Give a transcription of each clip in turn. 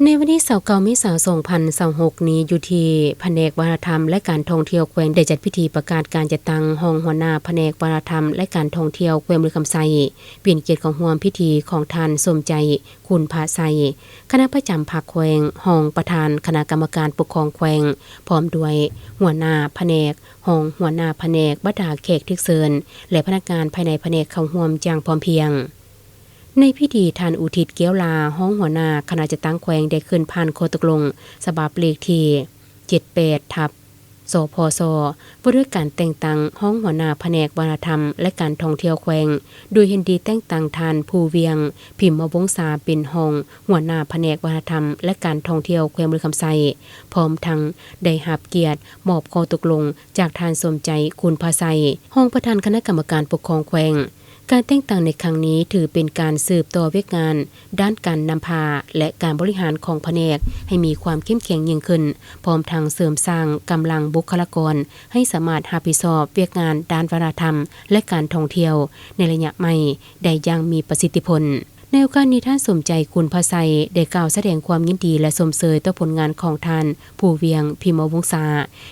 ในวันที่29 เมษายน 2026 นี้อยู่ที่แผนกวัฒนธรรมและการท่องเที่ยวแขวงได้จัดพิธีประกาศการจัดตั้งห้องหัวหน้าแผนกวัฒนธรรมและการท่องเที่ยวแขวงบุรีคำไซเป็นเกียรติของร่วมพิธีของท่านสมใจคุณพระไซคณะประจำภาคแขวงห้องประธานคณะกรรมการปกครองแขวงพร้อมด้วยหัวหน้าแผนกห้องหัวหน้าแผนกบรรดาแขกที่เชิญและพนักงานภายในแผนกเข้าร่วมอย่างพร้อมเพรียงในพิธีท่านอุทิศเกี้ยวลาห้องหัวหน้าคณะจัดตั้งแขวงได้ขึ้นผ่านโคตกลงฉบับเลขที่78ทับสพสว่าด้วยการแต่งตั้งห้องหัวหน้าแผนกวัฒนธรรมและการท่องเที่ยวแขวงโดยเห็นดีแต่งตั้งท่านภูเวียงพิมพ์วงศาเป็นห้องหัวหน้าแผนกวัฒนธรรมและการท่องเที่ยวแขวงบุรีคำไซพร้อมทั้งได้รับเกียรติมอบข้อตกลงจากท่านสมใจคุณพาไซห้องประธานคณะกรรมการปกครองแขวงการแต่งตั้งในครั้งนี้ถือเป็นการสืบต่อเวียกงานด้านการนำพาและการบริหารของแผนกให้มีความเข้มแข็งยิ่งขึ้นพร้อมทั้งเสริมสร้างกำลังบุคลากรให้สามารถรับผิดชอบเวียกงานด้านวัฒนธรรมและการท่องเที่ยวในระยะใหม่ได้อย่างมีประสิทธิผลในโอกาสนี้ท่านสมใจคุณพาไซได้กล่าวแสดงความยินดีและสมเสยต่อผลงานของท่านผู้เวียงพิมพ์วงศา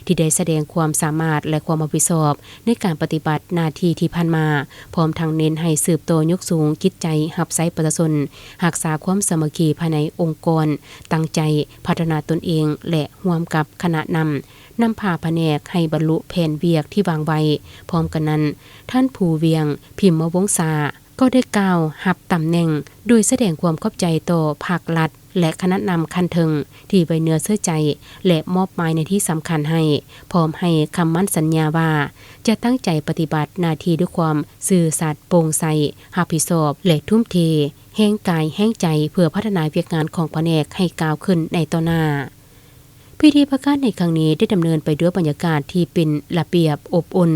ที่ได้แสดงความสามารถและความรับผิดชอบในการปฏิบัติหน้าที่ที่ผ่านมาพร้อมทั้งเน้นให้สืบโตยกสูงจิตใจรับใช้ประชาชนรักษาความสามัคคีภายในองค์กรตั้งใจพัฒนาตนเองและร่วมกับคณะนำพาแผนกให้บรรลุแผนเวียกที่วางไว้พร้อมกันนั้นท่านผู้เวียงพิมพ์วงศาก็ได้กล่าวรับตำแหน่งโดยแสดงความขอบใจต่อภาครัฐและคณะนำคันถึงที่ไว้เนื้อเชื่อใจและมอบหมายในที่สำคัญให้พร้อมให้คำมั่นสัญญาว่าจะตั้งใจปฏิบัติหน้าที่ด้วยความซื่อสัตย์โปร่งใสรับผิดชอบและทุ่มเทแห่งกายแห่งใจเพื่อพัฒนาเวียกงานของแผนกให้ก้าวขึ้นในต่อหน้าพิธีประกาศในครั้งนี้ได้ดำเนินไปด้วยบรรยากาศที่เป็นระเบียบอบอุ่น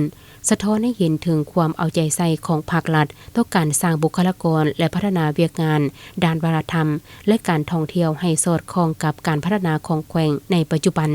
สะท้อนให้เห็นถึงความเอาใจใส่ของภาครัฐต่อการสร้างบุคลากรและพัฒนาเวียกงานด้านวัฒนธรรมและการท่องเที่ยวให้สอดคล้องกับการพัฒนาของแขวงในปัจจุบัน